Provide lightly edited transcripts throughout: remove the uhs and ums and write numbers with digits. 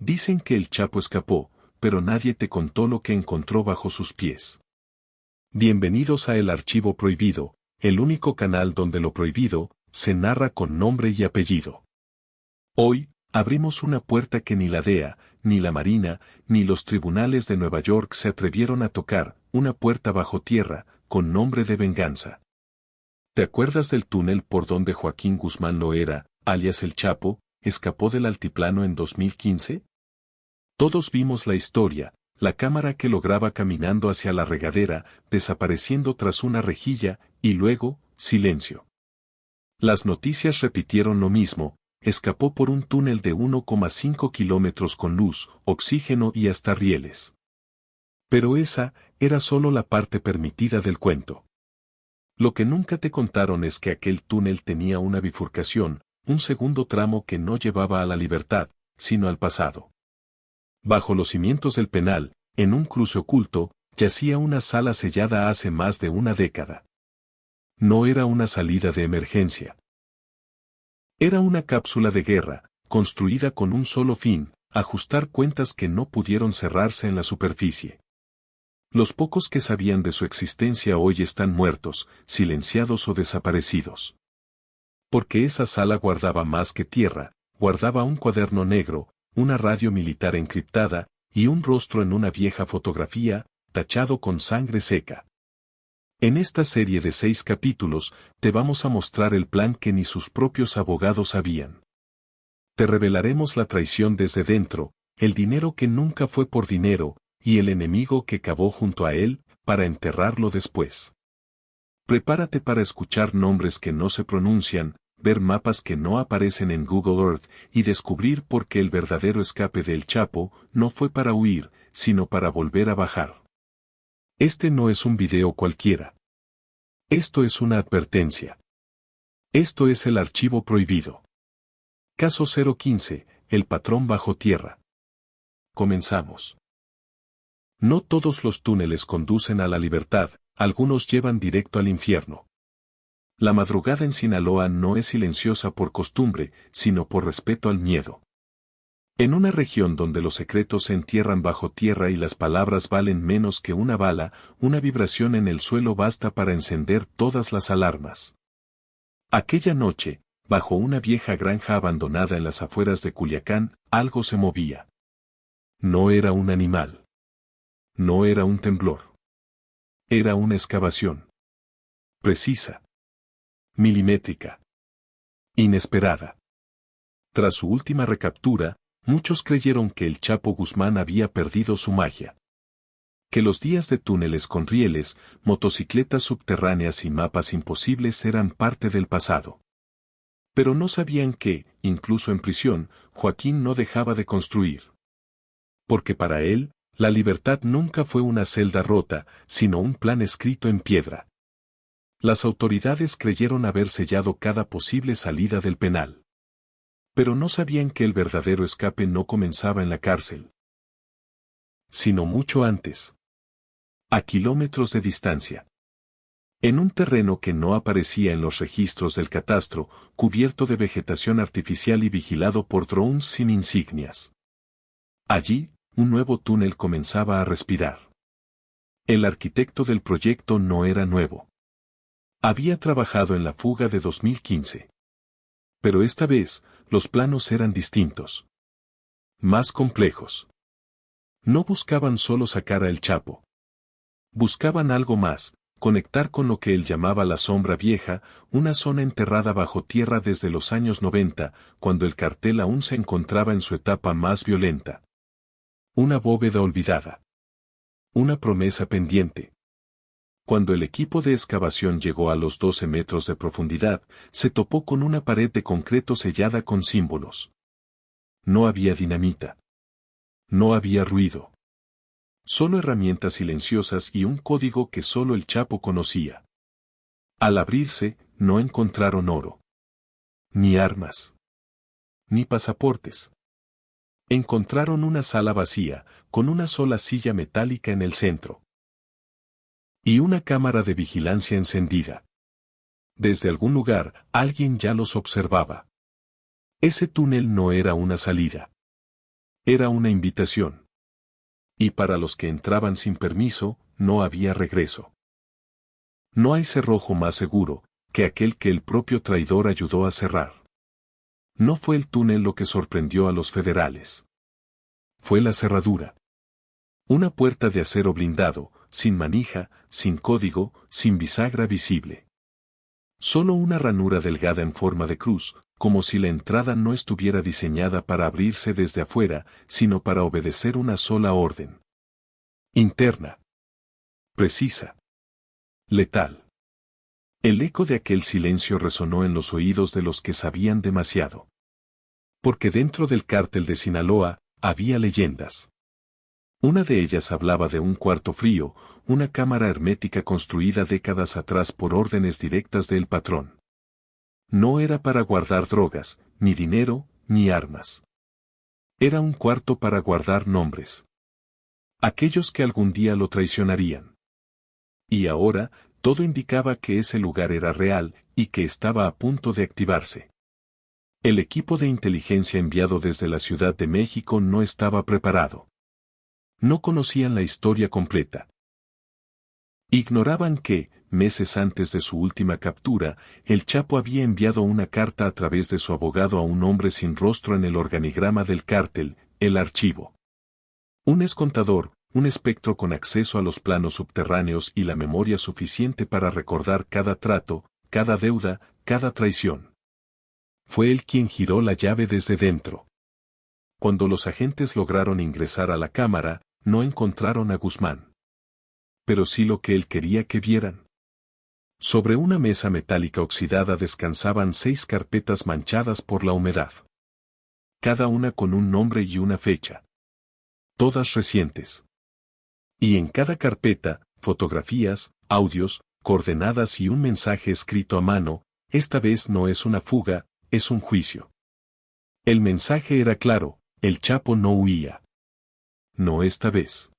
Dicen que el Chapo escapó, pero nadie te contó lo que encontró bajo sus pies. Bienvenidos a El Archivo Prohibido, el único canal donde lo prohibido se narra con nombre y apellido. Hoy, abrimos una puerta que ni la DEA, ni la Marina, ni los tribunales de Nueva York se atrevieron a tocar, una puerta bajo tierra, con nombre de venganza. ¿Te acuerdas del túnel por donde Joaquín Guzmán Loera, alias El Chapo, escapó del altiplano en 2015? Todos vimos la historia, la cámara que lo graba caminando hacia la regadera, desapareciendo tras una rejilla, y luego, silencio. Las noticias repitieron lo mismo, escapó por un túnel de 1,5 kilómetros con luz, oxígeno y hasta rieles. Pero esa era solo la parte permitida del cuento. Lo que nunca te contaron es que aquel túnel tenía una bifurcación, un segundo tramo que no llevaba a la libertad, sino al pasado. Bajo los cimientos del penal, en un cruce oculto, yacía una sala sellada hace más de una década. No era una salida de emergencia. Era una cápsula de guerra, construida con un solo fin, ajustar cuentas que no pudieron cerrarse en la superficie. Los pocos que sabían de su existencia hoy están muertos, silenciados o desaparecidos. Porque esa sala guardaba más que tierra, guardaba un cuaderno negro, una radio militar encriptada, y un rostro en una vieja fotografía, tachado con sangre seca. En esta serie de 6 capítulos, te vamos a mostrar el plan que ni sus propios abogados sabían. Te revelaremos la traición desde dentro, el dinero que nunca fue por dinero, y el enemigo que cavó junto a él, para enterrarlo después. Prepárate para escuchar nombres que no se pronuncian, ver mapas que no aparecen en Google Earth, y descubrir por qué el verdadero escape del Chapo no fue para huir, sino para volver a bajar. Este no es un video cualquiera. Esto es una advertencia. Esto es El Archivo Prohibido. Caso 015, el patrón bajo tierra. Comenzamos. No todos los túneles conducen a la libertad, algunos llevan directo al infierno. La madrugada en Sinaloa no es silenciosa por costumbre, sino por respeto al miedo. En una región donde los secretos se entierran bajo tierra y las palabras valen menos que una bala, una vibración en el suelo basta para encender todas las alarmas. Aquella noche, bajo una vieja granja abandonada en las afueras de Culiacán, algo se movía. No era un animal. No era un temblor. Era una excavación. Precisa. Milimétrica. Inesperada. Tras su última recaptura, muchos creyeron que el Chapo Guzmán había perdido su magia. Que los días de túneles con rieles, motocicletas subterráneas y mapas imposibles eran parte del pasado. Pero no sabían que, incluso en prisión, Joaquín no dejaba de construir. Porque para él, la libertad nunca fue una celda rota, sino un plan escrito en piedra. Las autoridades creyeron haber sellado cada posible salida del penal. Pero no sabían que el verdadero escape no comenzaba en la cárcel, sino mucho antes. A kilómetros de distancia. En un terreno que no aparecía en los registros del catastro, cubierto de vegetación artificial y vigilado por drones sin insignias. Allí, un nuevo túnel comenzaba a respirar. El arquitecto del proyecto no era nuevo. Había trabajado en la fuga de 2015. Pero esta vez, los planos eran distintos. Más complejos. No buscaban solo sacar a El Chapo. Buscaban algo más, conectar con lo que él llamaba la sombra vieja, una zona enterrada bajo tierra desde los años 90, cuando el cartel aún se encontraba en su etapa más violenta. Una bóveda olvidada. Una promesa pendiente. Cuando el equipo de excavación llegó a los 12 metros de profundidad, se topó con una pared de concreto sellada con símbolos. No había dinamita. No había ruido. Solo herramientas silenciosas y un código que solo el Chapo conocía. Al abrirse, no encontraron oro. Ni armas. Ni pasaportes. Encontraron una sala vacía, con una sola silla metálica en el centro. Y una cámara de vigilancia encendida. Desde algún lugar, alguien ya los observaba. Ese túnel no era una salida. Era una invitación. Y para los que entraban sin permiso, no había regreso. No hay cerrojo más seguro que aquel que el propio traidor ayudó a cerrar. No fue el túnel lo que sorprendió a los federales. Fue la cerradura. Una puerta de acero blindado, sin manija, sin código, sin bisagra visible. Solo una ranura delgada en forma de cruz, como si la entrada no estuviera diseñada para abrirse desde afuera, sino para obedecer una sola orden. Interna. Precisa. Letal. El eco de aquel silencio resonó en los oídos de los que sabían demasiado. Porque dentro del cártel de Sinaloa, había leyendas. Una de ellas hablaba de un cuarto frío, una cámara hermética construida décadas atrás por órdenes directas del patrón. No era para guardar drogas, ni dinero, ni armas. Era un cuarto para guardar nombres. Aquellos que algún día lo traicionarían. Y ahora, todo indicaba que ese lugar era real y que estaba a punto de activarse. El equipo de inteligencia enviado desde la Ciudad de México no estaba preparado. No conocían la historia completa. Ignoraban que, meses antes de su última captura, el Chapo había enviado una carta a través de su abogado a un hombre sin rostro en el organigrama del cártel, el archivo. Un excontador, un espectro con acceso a los planos subterráneos y la memoria suficiente para recordar cada trato, cada deuda, cada traición. Fue él quien giró la llave desde dentro. Cuando los agentes lograron ingresar a la cámara, no encontraron a Guzmán. Pero sí lo que él quería que vieran. Sobre una mesa metálica oxidada descansaban 6 carpetas manchadas por la humedad. Cada una con un nombre y una fecha. Todas recientes. Y en cada carpeta, fotografías, audios, coordenadas y un mensaje escrito a mano. Esta vez no es una fuga, es un juicio. El mensaje era claro, el Chapo no huía. No esta vez.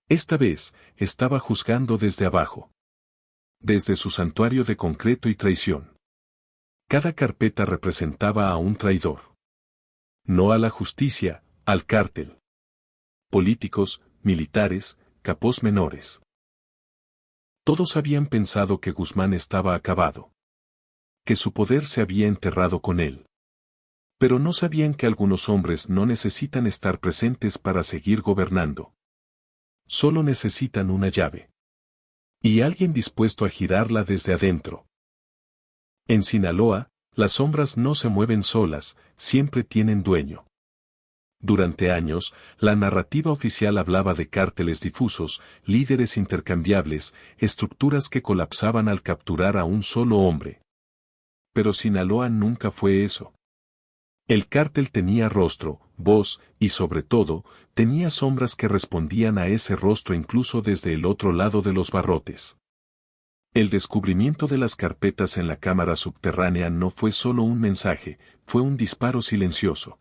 Esta vez, estaba juzgando desde abajo. Desde su santuario de concreto y traición. Cada carpeta representaba a un traidor. No a la justicia, al cártel. Políticos, militares, capos menores. Todos habían pensado que Guzmán estaba acabado. Que su poder se había enterrado con él. Pero no sabían que algunos hombres no necesitan estar presentes para seguir gobernando. Solo necesitan una llave. Y alguien dispuesto a girarla desde adentro. En Sinaloa, las sombras no se mueven solas, siempre tienen dueño. Durante años, la narrativa oficial hablaba de cárteles difusos, líderes intercambiables, estructuras que colapsaban al capturar a un solo hombre. Pero Sinaloa nunca fue eso. El cártel tenía rostro, voz, y sobre todo, tenía sombras que respondían a ese rostro incluso desde el otro lado de los barrotes. El descubrimiento de las carpetas en la cámara subterránea no fue solo un mensaje, fue un disparo silencioso.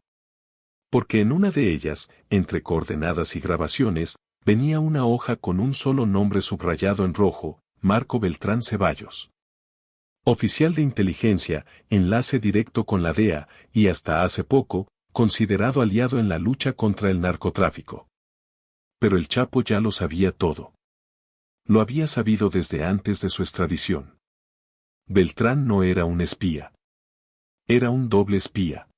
Porque en una de ellas, entre coordenadas y grabaciones, venía una hoja con un solo nombre subrayado en rojo, Marco Beltrán Ceballos. Oficial de inteligencia, enlace directo con la DEA, y hasta hace poco, considerado aliado en la lucha contra el narcotráfico. Pero el Chapo ya lo sabía todo. Lo había sabido desde antes de su extradición. Beltrán no era un espía. Era un doble espía.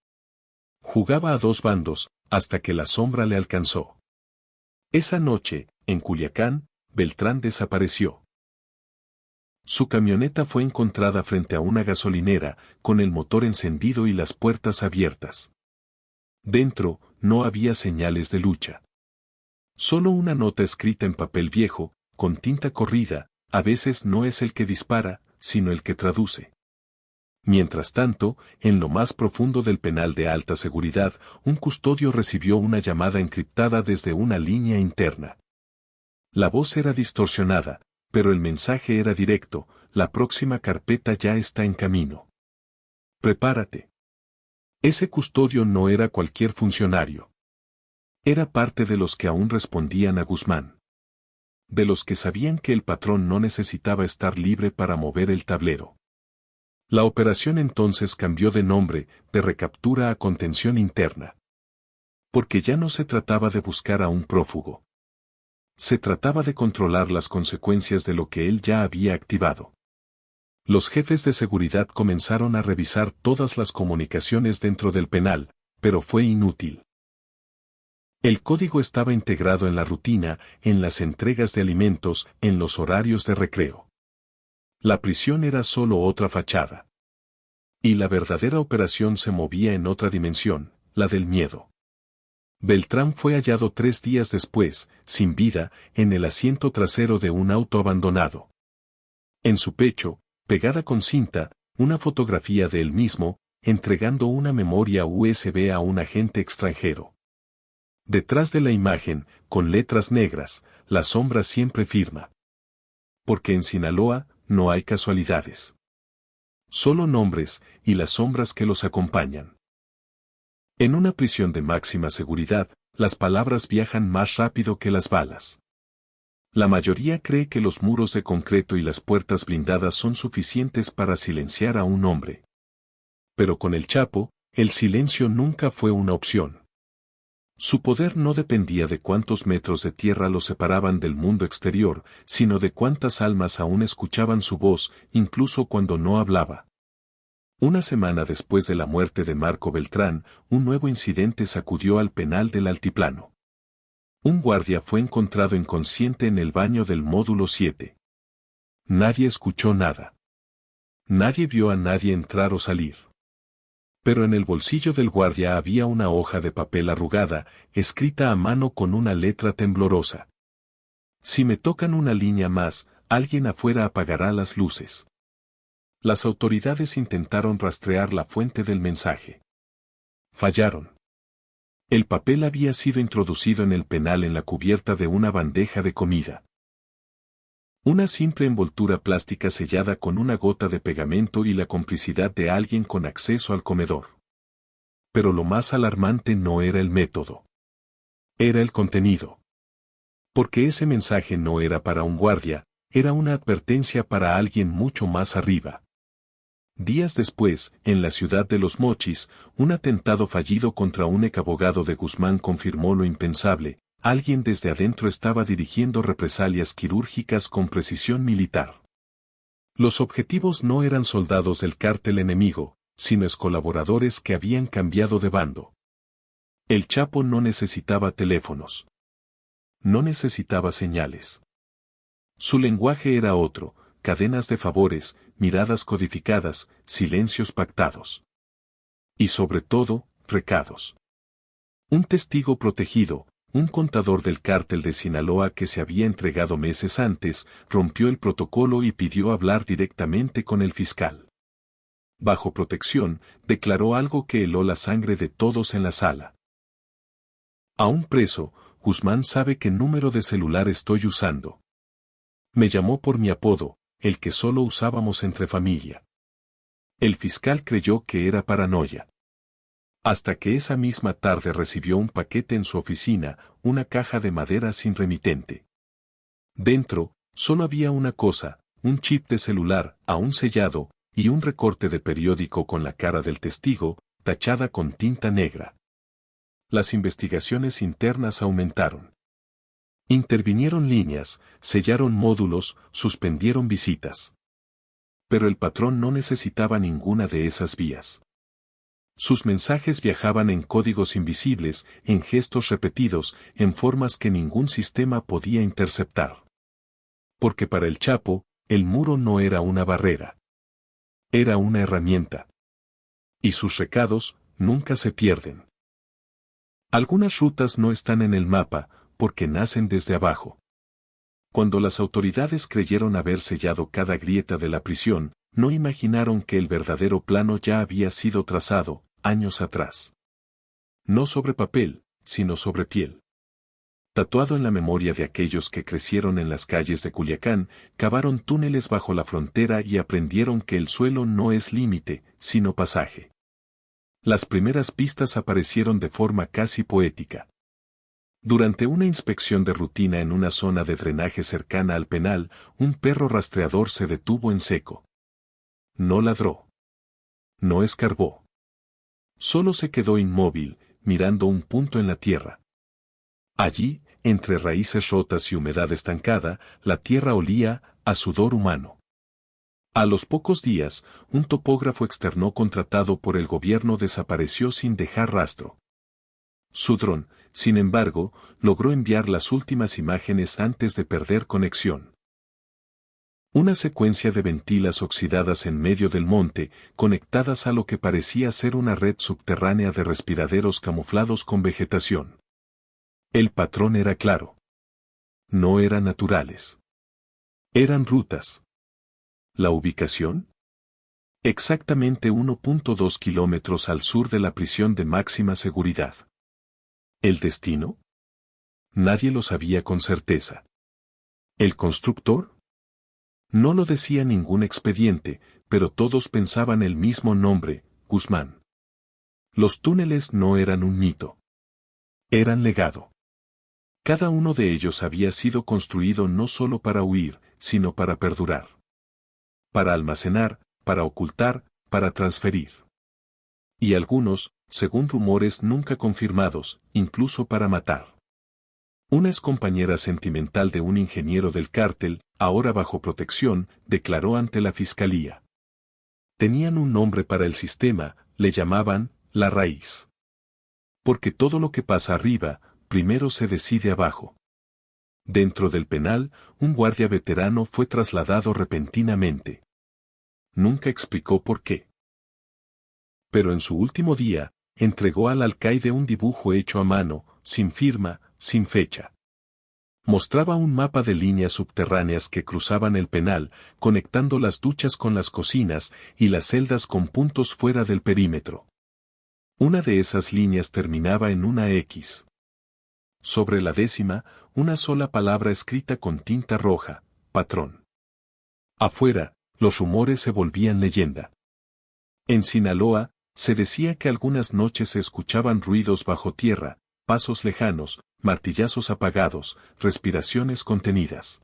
Jugaba a 2 bandos, hasta que la sombra le alcanzó. Esa noche, en Culiacán, Beltrán desapareció. Su camioneta fue encontrada frente a una gasolinera, con el motor encendido y las puertas abiertas. Dentro, no había señales de lucha. Solo una nota escrita en papel viejo, con tinta corrida, a veces no es el que dispara, sino el que traduce. Mientras tanto, en lo más profundo del penal de alta seguridad, un custodio recibió una llamada encriptada desde una línea interna. La voz era distorsionada, pero el mensaje era directo, la próxima carpeta ya está en camino. Prepárate. Ese custodio no era cualquier funcionario. Era parte de los que aún respondían a Guzmán. De los que sabían que el patrón no necesitaba estar libre para mover el tablero. La operación entonces cambió de nombre, de recaptura a contención interna. Porque ya no se trataba de buscar a un prófugo. Se trataba de controlar las consecuencias de lo que él ya había activado. Los jefes de seguridad comenzaron a revisar todas las comunicaciones dentro del penal, pero fue inútil. El código estaba integrado en la rutina, en las entregas de alimentos, en los horarios de recreo. La prisión era solo otra fachada. Y la verdadera operación se movía en otra dimensión, la del miedo. Beltrán fue hallado 3 días después, sin vida, en el asiento trasero de un auto abandonado. En su pecho, pegada con cinta, una fotografía de él mismo, entregando una memoria USB a un agente extranjero. Detrás de la imagen, con letras negras, la sombra siempre firma. Porque en Sinaloa, no hay casualidades. Solo nombres, y las sombras que los acompañan. En una prisión de máxima seguridad, las palabras viajan más rápido que las balas. La mayoría cree que los muros de concreto y las puertas blindadas son suficientes para silenciar a un hombre. Pero con el Chapo, el silencio nunca fue una opción. Su poder no dependía de cuántos metros de tierra lo separaban del mundo exterior, sino de cuántas almas aún escuchaban su voz, incluso cuando no hablaba. Una semana después de la muerte de Marco Beltrán, un nuevo incidente sacudió al penal del Altiplano. Un guardia fue encontrado inconsciente en el baño del módulo 7. Nadie escuchó nada. Nadie vio a nadie entrar o salir. Pero en el bolsillo del guardia había una hoja de papel arrugada, escrita a mano con una letra temblorosa. Si me tocan una línea más, alguien afuera apagará las luces. Las autoridades intentaron rastrear la fuente del mensaje. Fallaron. El papel había sido introducido en el penal en la cubierta de una bandeja de comida. Una simple envoltura plástica sellada con una gota de pegamento y la complicidad de alguien con acceso al comedor. Pero lo más alarmante no era el método. Era el contenido. Porque ese mensaje no era para un guardia, era una advertencia para alguien mucho más arriba. Días después, en la ciudad de Los Mochis, un atentado fallido contra un exabogado de Guzmán confirmó lo impensable: alguien desde adentro estaba dirigiendo represalias quirúrgicas con precisión militar. Los objetivos no eran soldados del cártel enemigo, sino excolaboradores que habían cambiado de bando. El Chapo no necesitaba teléfonos. No necesitaba señales. Su lenguaje era otro: cadenas de favores, miradas codificadas, silencios pactados. Y sobre todo, recados. Un testigo protegido, un contador del cártel de Sinaloa que se había entregado meses antes, rompió el protocolo y pidió hablar directamente con el fiscal. Bajo protección, declaró algo que heló la sangre de todos en la sala. Aún preso, Guzmán sabe qué número de celular estoy usando. Me llamó por mi apodo, el que solo usábamos entre familia. El fiscal creyó que era paranoia. Hasta que esa misma tarde recibió un paquete en su oficina, una caja de madera sin remitente. Dentro, solo había una cosa: un chip de celular, aún sellado, y un recorte de periódico con la cara del testigo, tachada con tinta negra. Las investigaciones internas aumentaron. Intervinieron líneas, sellaron módulos, suspendieron visitas. Pero el patrón no necesitaba ninguna de esas vías. Sus mensajes viajaban en códigos invisibles, en gestos repetidos, en formas que ningún sistema podía interceptar. Porque para el Chapo, el muro no era una barrera. Era una herramienta. Y sus recados nunca se pierden. Algunas rutas no están en el mapa, porque nacen desde abajo. Cuando las autoridades creyeron haber sellado cada grieta de la prisión, no imaginaron que el verdadero plano ya había sido trazado, años atrás. No sobre papel, sino sobre piel. Tatuado en la memoria de aquellos que crecieron en las calles de Culiacán, cavaron túneles bajo la frontera y aprendieron que el suelo no es límite, sino pasaje. Las primeras pistas aparecieron de forma casi poética. Durante una inspección de rutina en una zona de drenaje cercana al penal, un perro rastreador se detuvo en seco. No ladró. No escarbó. Solo se quedó inmóvil, mirando un punto en la tierra. Allí, entre raíces rotas y humedad estancada, la tierra olía a sudor humano. A los pocos días, un topógrafo externo contratado por el gobierno desapareció sin dejar rastro. Su dron, sin embargo, logró enviar las últimas imágenes antes de perder conexión. Una secuencia de ventilas oxidadas en medio del monte, conectadas a lo que parecía ser una red subterránea de respiraderos camuflados con vegetación. El patrón era claro. No eran naturales. Eran rutas. ¿La ubicación? Exactamente 1.2 kilómetros al sur de la prisión de máxima seguridad. ¿El destino? Nadie lo sabía con certeza. ¿El constructor? No lo decía ningún expediente, pero todos pensaban el mismo nombre, Guzmán. Los túneles no eran un mito. Eran legado. Cada uno de ellos había sido construido no solo para huir, sino para perdurar. Para almacenar, para ocultar, para transferir. Y algunos, según rumores nunca confirmados, incluso para matar. Una excompañera sentimental de un ingeniero del cártel, ahora bajo protección, declaró ante la fiscalía. Tenían un nombre para el sistema, le llamaban la raíz. Porque todo lo que pasa arriba, primero se decide abajo. Dentro del penal, un guardia veterano fue trasladado repentinamente. Nunca explicó por qué. Pero en su último día, entregó al alcaide un dibujo hecho a mano, sin firma, sin fecha. Mostraba un mapa de líneas subterráneas que cruzaban el penal, conectando las duchas con las cocinas y las celdas con puntos fuera del perímetro. Una de esas líneas terminaba en una X. Sobre la décima, una sola palabra escrita con tinta roja, patrón. Afuera, los rumores se volvían leyenda. En Sinaloa, se decía que algunas noches se escuchaban ruidos bajo tierra, pasos lejanos, martillazos apagados, respiraciones contenidas.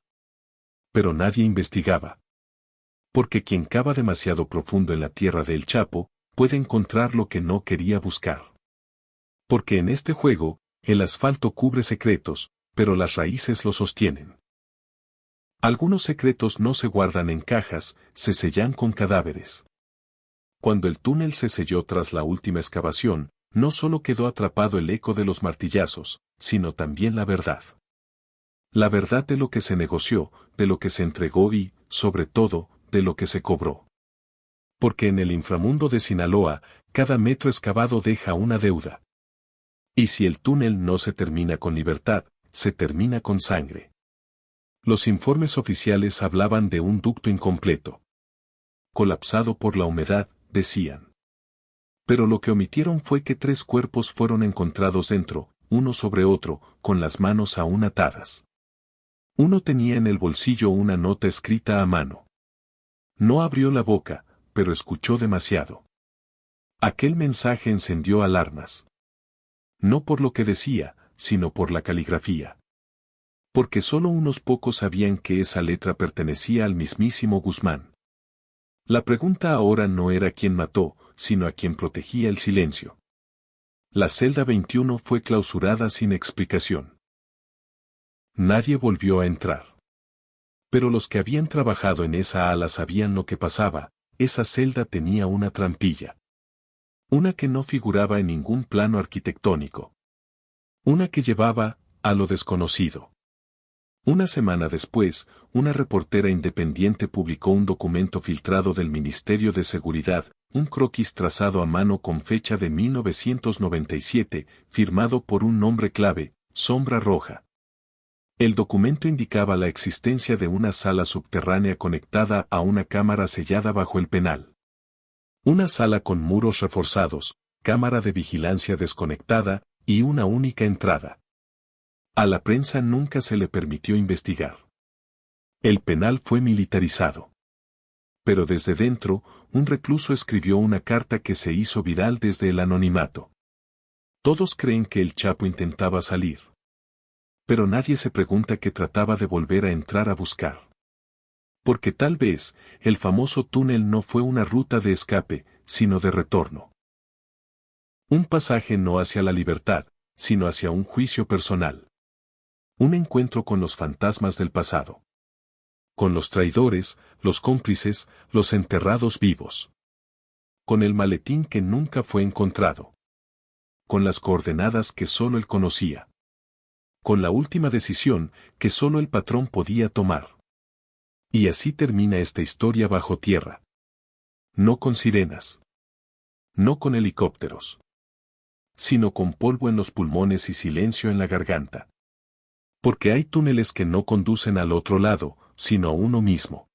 Pero nadie investigaba. Porque quien cava demasiado profundo en la tierra del Chapo, puede encontrar lo que no quería buscar. Porque en este juego, el asfalto cubre secretos, pero las raíces lo sostienen. Algunos secretos no se guardan en cajas, se sellan con cadáveres. Cuando el túnel se selló tras la última excavación, no solo quedó atrapado el eco de los martillazos, sino también la verdad. La verdad de lo que se negoció, de lo que se entregó y, sobre todo, de lo que se cobró. Porque en el inframundo de Sinaloa, cada metro excavado deja una deuda. Y si el túnel no se termina con libertad, se termina con sangre. Los informes oficiales hablaban de un ducto incompleto. Colapsado por la humedad, decían. Pero lo que omitieron fue que 3 cuerpos fueron encontrados dentro, uno sobre otro, con las manos aún atadas. Uno tenía en el bolsillo una nota escrita a mano. No abrió la boca, pero escuchó demasiado. Aquel mensaje encendió alarmas. No por lo que decía, sino por la caligrafía. Porque solo unos pocos sabían que esa letra pertenecía al mismísimo Guzmán. La pregunta ahora no era quién mató, sino a quien protegía el silencio. La celda 21 fue clausurada sin explicación. Nadie volvió a entrar. Pero los que habían trabajado en esa ala sabían lo que pasaba, esa celda tenía una trampilla. Una que no figuraba en ningún plano arquitectónico. Una que llevaba a lo desconocido. Una semana después, una reportera independiente publicó un documento filtrado del Ministerio de Seguridad, un croquis trazado a mano con fecha de 1997, firmado por un nombre clave, Sombra Roja. El documento indicaba la existencia de una sala subterránea conectada a una cámara sellada bajo el penal. Una sala con muros reforzados, cámara de vigilancia desconectada, y una única entrada. A la prensa nunca se le permitió investigar. El penal fue militarizado. Pero desde dentro, un recluso escribió una carta que se hizo viral desde el anonimato. Todos creen que el Chapo intentaba salir. Pero nadie se pregunta que trataba de volver a entrar a buscar. Porque tal vez, el famoso túnel no fue una ruta de escape, sino de retorno. Un pasaje no hacia la libertad, sino hacia un juicio personal. Un encuentro con los fantasmas del pasado. Con los traidores, los cómplices, los enterrados vivos. Con el maletín que nunca fue encontrado. Con las coordenadas que solo él conocía. Con la última decisión que solo el patrón podía tomar. Y así termina esta historia bajo tierra. No con sirenas. No con helicópteros. Sino con polvo en los pulmones y silencio en la garganta. Porque hay túneles que no conducen al otro lado, sino a uno mismo.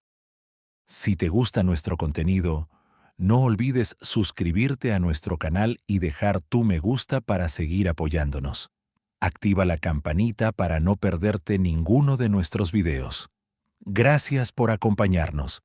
Si te gusta nuestro contenido, no olvides suscribirte a nuestro canal y dejar tu me gusta para seguir apoyándonos. Activa la campanita para no perderte ninguno de nuestros videos. Gracias por acompañarnos.